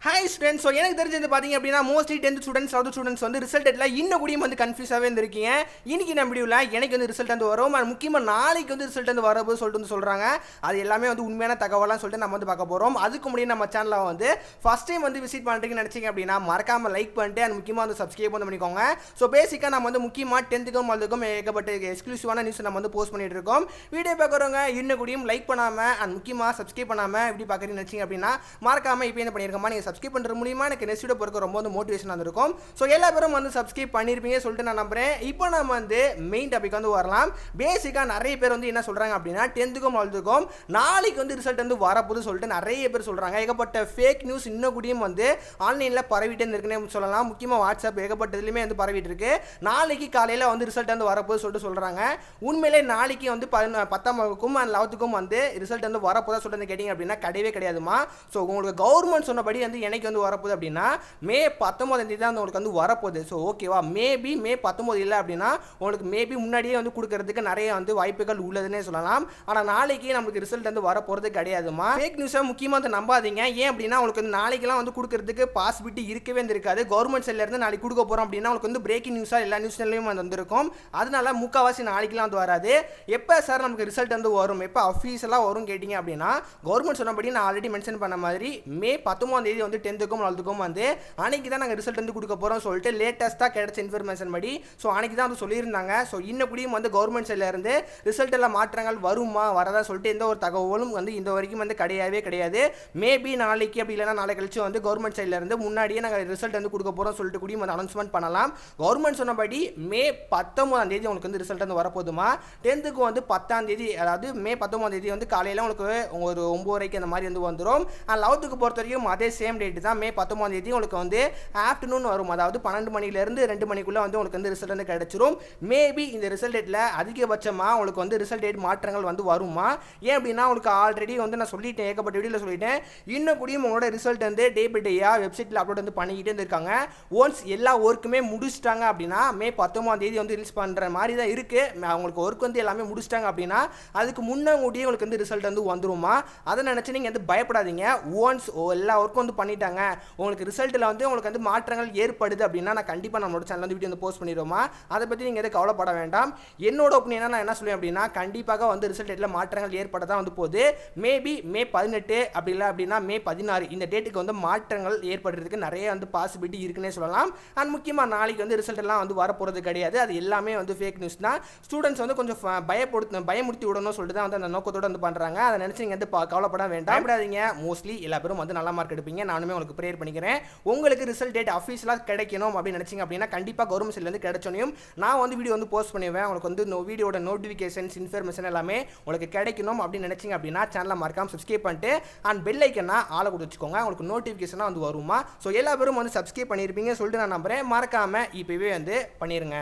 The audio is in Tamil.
Hi students. ஸோ எனக்கு தெரிஞ்சது பார்த்தீங்க அப்படின்னா mostly 10th students 12th students வந்து ரிசல்ட்டில் இன்னும் கூடியும் வந்து கன்ஃபியூஸாகவே இருந்திருக்கீங்க. இன்னைக்கு நம்ம வீடியோவில் எனக்கு வந்து ரிசல்ட் வந்து வரும், முக்கியமாக நாளைக்கு வந்து ரிசல்ட் வந்து வரப்போ சொல்லிட்டு வந்து சொல்கிறாங்க. அது எல்லாமே வந்து உண்மையான தகவலாம் சொல்லிட்டு நம்ம வந்து பார்க்க போகிறோம். அதுக்கு முன்னாடி நம்ம சேனலில் வந்து ஃபஸ்ட் டைம் வந்து விசிட் பண்ணுறீங்கன்னு நினச்சிங்க அப்படின்னா மறக்காமல் லைக் பண்ணிட்டு அண்ட் முக்கியமாக வந்து சப்ஸ்கிரைப் வந்து பண்ணிக்கோங்க. ஸோ பேசிக்காக நம்ம வந்து முக்கியமாக 10th 12th ஏகப்பட்ட எக்ஸ்க்ளூசிவான நியூஸ் நம்ம வந்து போஸ்ட் பண்ணிட்டு இருக்கோம். வீடியோ பார்க்குறவங்க இன்னும் கூடியும் லைக் பண்ணாமல் அண்ட் முக்கியமாக சப்ஸ்கிரைப் பண்ணாமல் இப்படி பார்க்குறீங்கன்னு நினச்சிங்க அப்படின்னா மறக்காமல் இப்போ என்ன பண்ணியிருக்கோமா, நீங்கள் சப்ஸ்கிரைப் பண்ணுற மூலியமாக எனக்கு நெக்ஸ்ட் வீடியோ போறதுக்கு ரொம்ப வந்து மோட்டிவேஷனாக இருக்கும். ஸோ எல்லா பேரும் வந்து சப்ஸ்கிரைப் பண்ணியிருப்பீங்க சொல்லிட்டு நான் நம்புறேன். இப்போ நம்ம வந்து மெயின் டாபிக் வந்து வரலாம். பேசிக்காக நிறைய பேர் வந்து என்ன சொல்கிறாங்க அப்படின்னா 10th 12th நாளைக்கு வந்து ரிசல்ட் வந்து வரப்போது சொல்லிட்டு நிறைய பேர் சொல்கிறாங்க. ஏகப்பட்ட ஃபேக் நியூஸ் இன்னும் கூடியும் வந்து ஆன்லைனில் பரவிட்டே இருக்குன்னு சொல்லலாம். முக்கியமாக வாட்ஸ்அப் ஏகப்பட்டதுலையுமே வந்து பரவிட்டு இருக்கு. நாளைக்கு காலையில் வந்து ரிசல்ட் வந்து வரப்போது சொல்லிட்டு சொல்கிறாங்க. உண்மையிலே நாளைக்கு வந்து 10ஆம் வகுப்புக்கும் அண்ட் 11th வந்து ரிசல்ட் வந்து வரப்போதா சொல்லிட்டு கேட்டிங்க அப்படின்னா கிடையவே கிடையாதுமா. ஸோ உங்களுக்கு கவர்மெண்ட் சொன்னபடி வந்து எனக்கு வந்து வரப்போகுது அப்படின்னா மே 19 தான் உங்களுக்கு வந்து வரப்போகுது. ஸோ ஓகேவா, மேபி மே 19 இல்லை அப்படின்னா உங்களுக்கு மேபி முன்னாடியே வந்து கொடுக்கறதுக்கு நிறைய வந்து வாய்ப்புகள் உள்ளதுன்னே சொல்லலாம். ஆனால் நாளைக்கு நமக்கு ரிசல்ட் வந்து வரப்போகிறது கிடையாதுமா. ஃபேக் நியூஸை முக்கியமாக வந்து நம்பாதீங்க. ஏன் அப்படின்னா உங்களுக்கு வந்து நாளைக்கெல்லாம் வந்து கொடுக்கறதுக்கு பாசிபிலிட்டி இருக்கவே இருக்காது. கவர்மெண்ட் சைட்லேருந்து நாளைக்கு கொடுக்க போகிறோம் அப்படின்னா உங்களுக்கு வந்து பிரேக்கிங் நியூஸாக எல்லா நியூஸ்லையும் வந்து வந்திருக்கும். அதனால முக்கால்வாசி நாளைக்கெல்லாம் வந்து வராது. எப்போ சார் நமக்கு ரிசல்ட் வந்து வரும், எப்போ அஃபீஷியலாக வரும் கேட்டிங்க அப்படின்னா கவர்மெண்ட் சொன்னபடி நான் ஆல்ரெடி மென்ஷன் பண்ண மாதிரி மே 19 வந்து 10th 12th வந்து அன்னைக்கு தான் நாங்கள் ரிசல்ட் வந்து கொடுக்க போகிறோம் சொல்லிட்டு லேட்டஸ்ட்டாக கிடைச்ச இன்ஃபர்மேஷன் படி ஸோ அன்னைக்கு தான் வந்து சொல்லியிருந்தாங்க. ஸோ இன்னும் கூடியும் வந்து கவர்மெண்ட் சைட்லேருந்து ரிசல்ட் எல்லாம் மாற்றங்கள் வருமா வரதா சொல்லிட்டு எந்த ஒரு தகவலும் வந்து இந்த வரைக்கும் வந்து கிடையாது. மேபி நாளைக்கு அப்படி இல்லைனா நாளை கழிச்சு வந்து கவர்மெண்ட் சைட்லேருந்து முன்னாடியே நாங்கள் ரிசல்ட் வந்து கொடுக்க போகிறோம் சொல்லிட்டு கூடியும் வந்து அனௌன்ஸ்மெண்ட் பண்ணலாம். கவர்மெண்ட் சொன்னபடி மே 19 உங்களுக்கு வந்து ரிசல்ட் வந்து வரப்போதுமா. 10th வந்து 10 அதாவது மே 19 வந்து காலையில் உங்களுக்கு ஒரு 9:30 அந்த மாதிரி வந்து வந்துடும். 11th பொறுத்த வரைக்கும் அதே சேம் டேட் தான் மே 19 உங்களுக்கு வந்து ஆஃப்டர்நூன் வரும். அதாவது 12 மணிலேருந்து 2 மணிக்குள்ளே வந்து உங்களுக்கு வந்து ரிசல்ட் வந்து கிடைச்சிரும். மேபி இந்த ரிசல்ட் டேட்டில் அதிகபட்சமாக உங்களுக்கு வந்து ரிசல்ட் டேட் மாற்றங்கள் வந்து வருமா. ஏன் அப்படின்னா உங்களுக்கு ஆல்ரெடி வந்து நான் சொல்லிட்டேன், ஏகப்பட்ட வீடியோவில் சொல்லிட்டேன். இன்னும் கூடியும் உங்களோட ரிசல்ட் வந்து டே பை டேயாக வெப்சைட்டில் அப்லோட் வந்து பண்ணிக்கிட்டே இருக்காங்க. ஒன்ஸ் எல்லா ஒர்க்குமே முடிச்சிட்டாங்க அப்படின்னா மே 19 வந்து ரிலீஸ் பண்ணுற மாதிரி தான் இருக்குது. அவங்களுக்கு ஒர்க் வந்து எல்லாமே முடிச்சிட்டாங்க அப்படின்னா அதுக்கு முன்னாடியே உங்களுக்கு வந்து ரிசல்ட் வந்து வந்துருமா. அதை நினச்சி நீங்கள் வந்து பயப்படாதீங்க. ஒன்ஸ் எல்லா ஒர்க்கும் வந்து பண்ணிட்டாங்க, உங்களுக்கு ரிசல்ட்டில் வந்து உங்களுக்கு வந்து மாற்றங்கள் ஏற்படுது அப்படின்னா நான் கண்டிப்பாக நம்மளோட சேனல் வந்து வீடியோ வந்து போஸ்ட் பண்ணிடுவோமா. அதை பற்றி நீங்கள் எதுவும் கவலைப்பட வேண்டாம். என்னோட ஒப்பீனியனாக நான் என்ன சொல்லுவேன் அப்படின்னா கண்டிப்பாக வந்து ரிசல்ட் டேட்டில் மாற்றங்கள் ஏற்பட தான் வந்து போகுது. மேபி மே 18 அப்படி இல்லை அப்படின்னா மே 16 இந்த டேட்டுக்கு வந்து மாற்றங்கள் ஏற்படுறதுக்கு நிறைய வந்து பாசிபிலிட்டி இருக்குன்னே சொல்லலாம். அண்ட் முக்கியமாக நாளைக்கு வந்து ரிசல்ட் எல்லாம் வந்து வரப்போகிறது கிடையாது. அது எல்லாமே வந்து ஃபேக் நியூஸ் தான். ஸ்டூடெண்ட்ஸ் வந்து கொஞ்சம் பயமுறுத்தி விடணும்னு சொல்லிட்டு தான் வந்து அந்த நோக்கத்தோடு வந்து பண்ணுறாங்க. அதை நினச்சி நீங்கள் வந்து கவலைப்பட வேண்டாம், பயப்படாதீங்க. மோஸ்ட்லி எல்லா பேரும் வந்து நல்ல மார்க் எடுப்பீங்க. நானுமே உங்களுக்கு ப்ரேயர் பண்ணிக்கிறேன். உங்களுக்கு ரிசல்ட் டேட் அஃபீஷியலாக கிடைக்கணும் அப்படின்னு நினச்சிங்க அப்படின்னா கண்டிப்பாக கவர்மெண்ட் சைட்லேருந்து கிடைச்சோனையும் நான் வந்து வீடியோ வந்து போஸ்ட் பண்ணுவேன். உங்களுக்கு வந்து வீடியோட நோட்டிஃபிகேஷன்ஸ் இன்ஃபர்மேஷன் எல்லாமே உங்களுக்கு கிடைக்கணும் அப்படின்னு நினச்சிங்க அப்படின்னா சேனலை மறக்காமல் சப்ஸ்கிரைப் பண்ணிட்டு அண்ட் பெல் ஐக்கனா ஆளை கொடுத்து வச்சுக்கோங்க. உங்களுக்கு நோட்டிஃபிகேஷனாக வந்து வருமா. ஸோ எல்லா பேரும் வந்து சப்ஸ்கிரைப் பண்ணியிருப்பீங்க சொல்லிட்டு நான் நம்புகிறேன். மறக்காமல் இப்போவே வந்து பண்ணிடுங்க.